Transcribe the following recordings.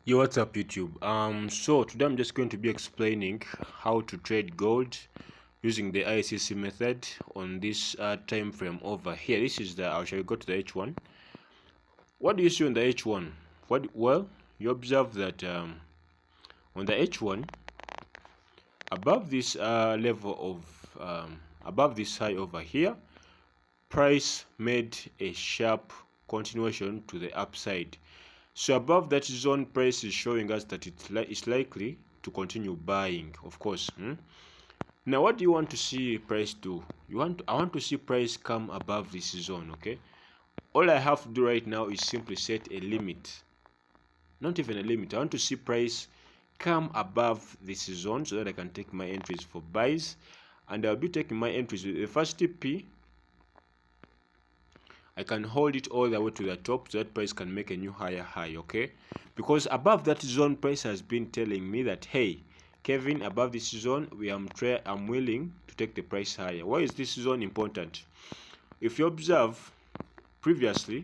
Yo, what's up YouTube? So today I'm just going to be explaining how to trade gold using the iCC method on this time frame over here. This is the, I'll show you, go to the H1. What do you see on the H1? Well, you observe that on the H1, above this level of above this high over here, price made a sharp continuation to the upside. So above that zone, price is showing us that it's likely to continue buying, of course. Now, what do you want to see price do? I want to see price come above this zone, okay? All I have to do right now is simply set a limit. Not even a limit. I want to see price come above this zone so that I can take my entries for buys. And I'll be taking my entries with the first TP. I can hold it all the way to the top so that price can make a new higher high, okay? Because above that zone, price has been telling me that, hey, Kevin, above this zone, I'm willing to take the price higher. Why is this zone important? If you observe previously,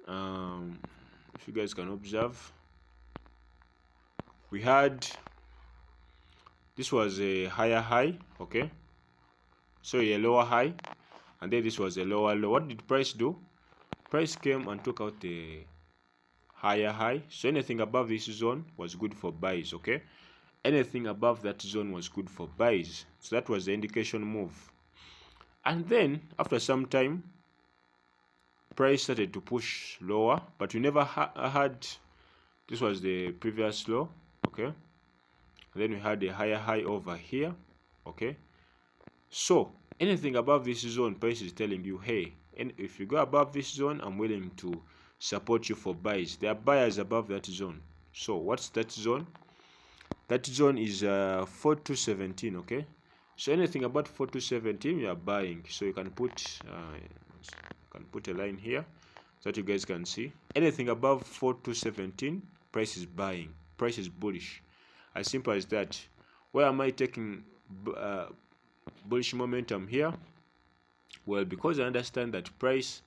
if you guys can observe, we had, this was a higher high, okay? Sorry, a lower high, and then this was a lower low. What did price do? Price came and took out the higher high, so anything above this zone was good for buys, okay? Anything above that zone was good for buys, so that was the indication move. And then after some time, price started to push lower, but we never had, this was the previous low, okay? And then we had a higher high over here, okay? So anything above this zone, price is telling you, hey, and if you go above this zone, I'm willing to support you for buys. There are buyers above that zone. So what's that zone? That zone is 4217, okay? So anything about 4217, you are buying. So you can put a line here so that you guys can see. Anything above 4217, price is buying. Price is bullish. As simple as that. Where am I taking bullish momentum here? Well, because I understand that price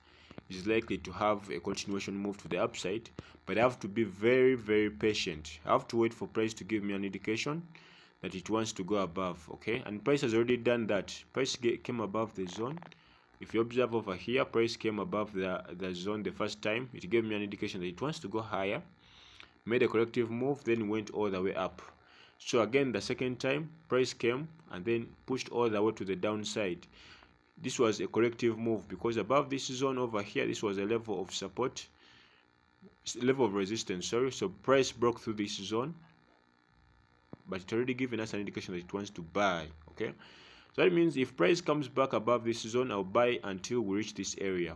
is likely to have a continuation move to the upside, but I have to be very, very patient. I have to wait for price to give me an indication that it wants to go above, okay? And price has already done that. Price came above the zone. If you observe over here, price came above the zone the first time. It gave me an indication that it wants to go higher, made a corrective move, then went all the way up. So again, the second time, price came and then pushed all the way to the downside. This was a corrective move because above this zone over here, this was a level of support, level of resistance, sorry. So price broke through this zone, but it's already given us an indication that it wants to buy, okay? So that means if price comes back above this zone, I'll buy until we reach this area,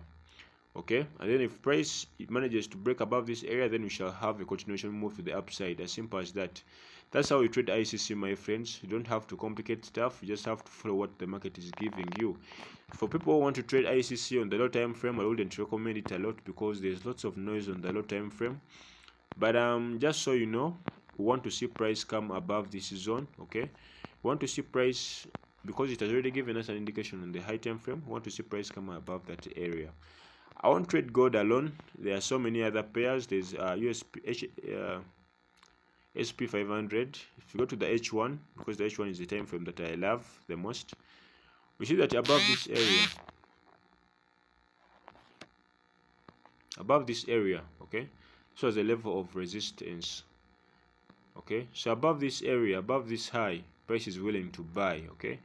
okay? And then if price manages to break above this area, then we shall have a continuation move to the upside. As simple as that. That's how you trade iCC, my friends. You don't have to complicate stuff. You just have to follow what the market is giving you. For people who want to trade iCC on the low time frame, I wouldn't recommend it a lot because there's lots of noise on the low time frame. But just so you know, we want to see price come above this zone, okay? We want to see price, because it has already given us an indication on the high time frame, we want to see price come above that area. I won't trade gold alone. There are so many other pairs. There's SP 500. If you go to the H1, because the H1 is the time frame that I love the most, we see that above this area, okay, so as a level of resistance, okay. So above this area, above this high, price is willing to buy, okay.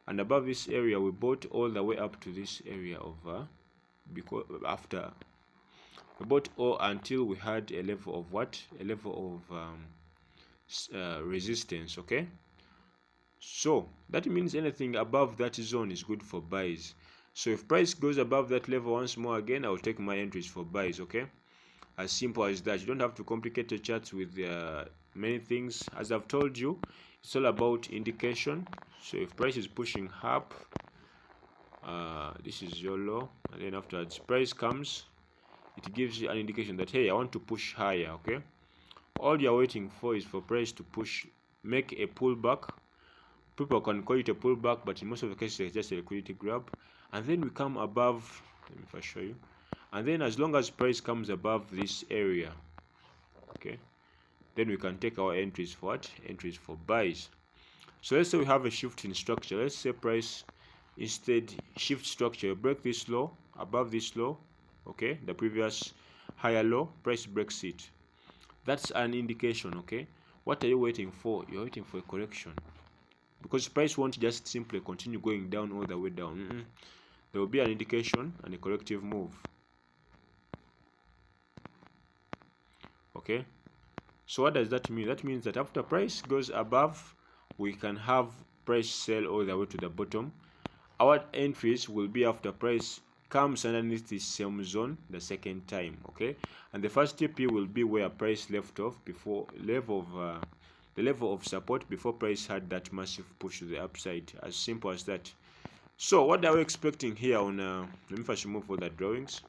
And above this area, we bought all the way up to this area over, because after we bought all until we had a level of what? A level of resistance, okay. So that means anything above that zone is good for buys. So if price goes above that level once more again, I'll take my entries for buys, okay? As simple as that. You don't have to complicate the charts with many things. As I've told you, it's all about indication. So if price is pushing up, this is your low, and then afterwards price comes, it gives you an indication that, hey, I want to push higher, okay? All you're waiting for is for price to push, make a pullback. People can call it a pullback, but in most of the cases it's just a liquidity grab. And then we come above, let me first show you. And then as long as price comes above this area, okay, then we can take our entries for what? Entries for buys. So let's say we have a shift in structure. Let's say price instead shift structure, break this low above this low, okay, the previous higher low, price breaks it. That's an indication, okay. What are you waiting for? You're waiting for a correction, because price won't just simply continue going down all the way down. There will be an indication and a corrective move, okay. So what does that mean? That means that after price goes above, we can have price sell all the way to the bottom. Our entries will be after price comes underneath this same zone the second time, okay. And the first TP will be where price left off before the level of support before price had that massive push to the upside. As simple as that. So what are we expecting here on let me first move for the drawings.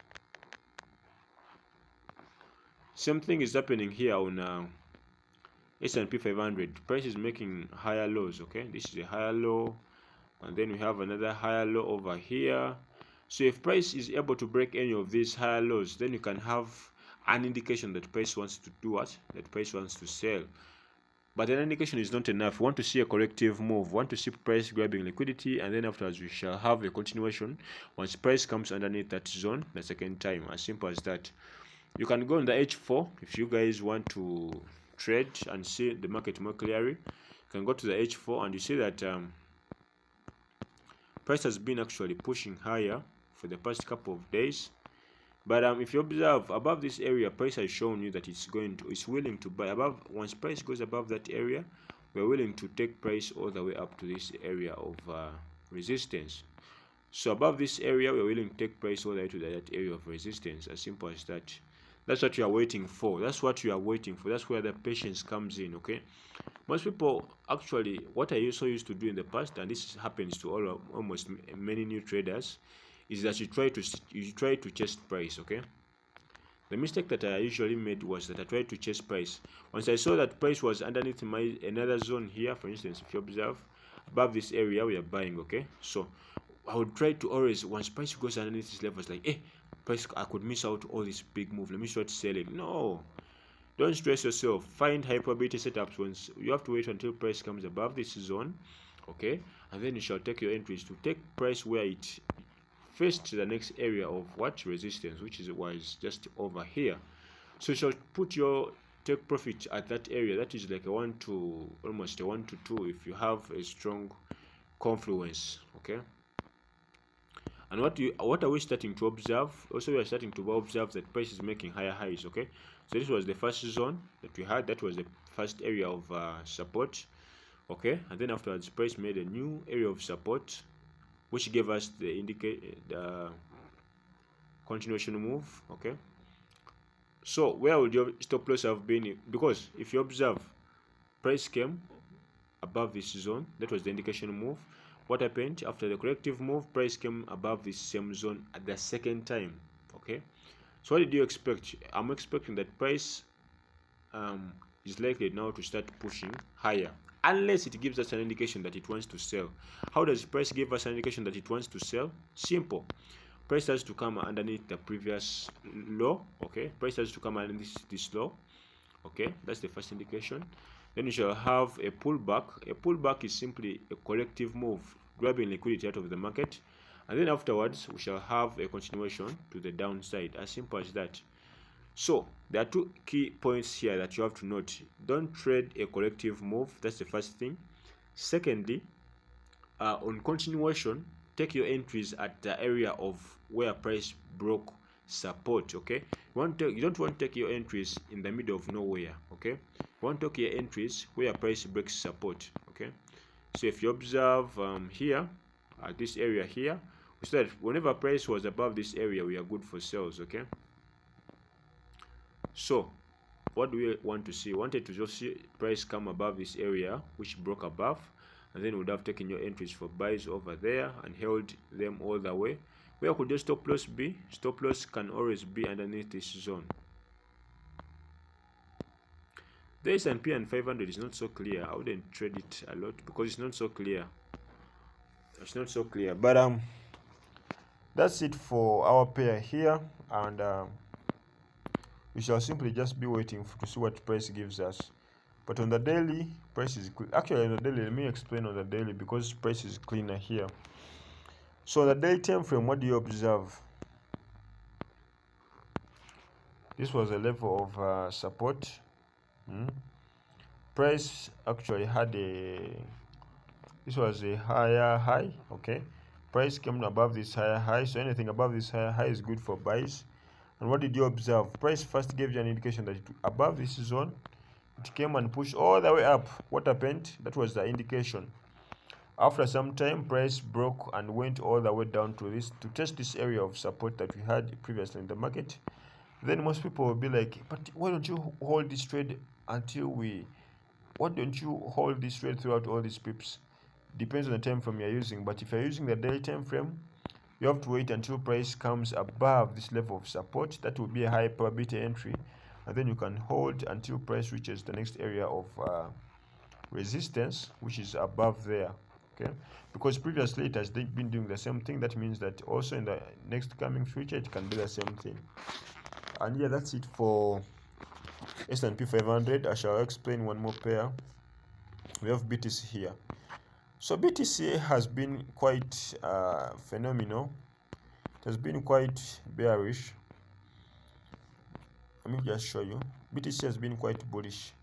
Same thing is happening here on S&P 500. Price is making higher lows, okay. This is a higher low, and then we have another higher low over here. So if price is able to break any of these higher lows, then you can have an indication that price wants to do what? That price wants to sell. But an indication is not enough. We want to see a corrective move. We want to see price grabbing liquidity, and then afterwards we shall have a continuation once price comes underneath that zone the second time. As simple as that. You can go on the H4 if you guys want to trade and see the market more clearly. You can go to the H4 and you see that price has been actually pushing higher for the past couple of days. But if you observe above this area, price has shown you that it's willing to buy above. Once price goes above that area, we're willing to take price all the way up to this area of resistance. So above this area, we're willing to take price all the way to that area of resistance. As simple as that. That's what you are waiting for. That's what you are waiting for. That's where the patience comes in, okay. Most people actually, what I also used to do in the past, and this happens to almost many new traders, is that you try to chase price, okay. The mistake that I usually made was that I tried to chase price. Once I saw that price was underneath another zone here, for instance, if you observe above this area, we are buying, okay. So I would try to always, once price goes underneath this level, it's like, price, I could miss out all this big move, let me start selling. No, don't stress yourself. Find high probability setups. Once you have to wait until price comes above this zone, okay, and then you shall take your entries to take price where it faced the next area of what? Resistance, which was just over here. So you shall put your take profit at that area. That is like a 1 to almost a 1 to 2 if you have a strong confluence, okay. And what are we starting to observe? Also, we are starting to observe that price is making higher highs, okay. So this was the first zone that we had. That was the first area of support, okay. And then afterwards, price made a new area of support, which gave us the continuation move, okay. So where would your stop loss have been? Because if you observe, price came above this zone. That was the indication move. What happened after the corrective move? Price came above this same zone at the second time, okay. So what did you expect? I'm expecting that price is likely now to start pushing higher, unless it gives us an indication that it wants to sell. How does price give us an indication that it wants to sell? Simple. Price has to come underneath the previous low, okay. Price has to come underneath this low, okay. That's the first indication. Then you shall have a pullback. A pullback is simply a corrective move, grabbing liquidity out of the market, and then afterwards we shall have a continuation to the downside. As simple as that. So there are two key points here that you have to note. Don't trade a corrective move. That's the first thing. Secondly, on continuation, take your entries at the area of where price broke support, okay. You don't want to take your entries in the middle of nowhere, okay. You want to take your entries where price breaks support, okay. So if you observe here at this area here, we said whenever price was above this area, we are good for sales, okay. So what do we want to see? We wanted to just see price come above this area, which broke above, and then would have taken your entries for buys over there and held them all the way. Where could your stop loss be? Stop loss can always be underneath this zone. The S&P and 500 is not so clear. I wouldn't trade it a lot because it's not so clear. It's not so clear. But that's it for our pair here, and we shall simply just be waiting to see what price gives us. But on the daily, price is actually on the daily. Let me explain on the daily because price is cleaner here. So on the daily time frame, what do you observe? This was a level of support. Price actually had this was a higher high. Okay, price came above this higher high, so anything above this higher high is good for buys. And what did you observe? Price first gave you an indication that above this zone, it came and pushed all the way up. What happened? That was the indication. After some time, price broke and went all the way down to this to test this area of support that we had previously in the market. Then most people will be like, but why don't you hold this trade until why don't you hold this trade throughout all these pips? Depends on the time frame you're using, but if you're using the daily time frame, you have to wait until price comes above this level of support. That will be a high probability entry, and then you can hold until price reaches the next area of resistance, which is above there. Okay, because previously it has been doing the same thing. That means that also in the next coming future it can do the same thing. And yeah, that's it for S&P 500. I shall explain one more pair. We have BTC here. So BTC has been quite phenomenal. It has been quite bearish. Let me just show you. BTC has been quite bullish.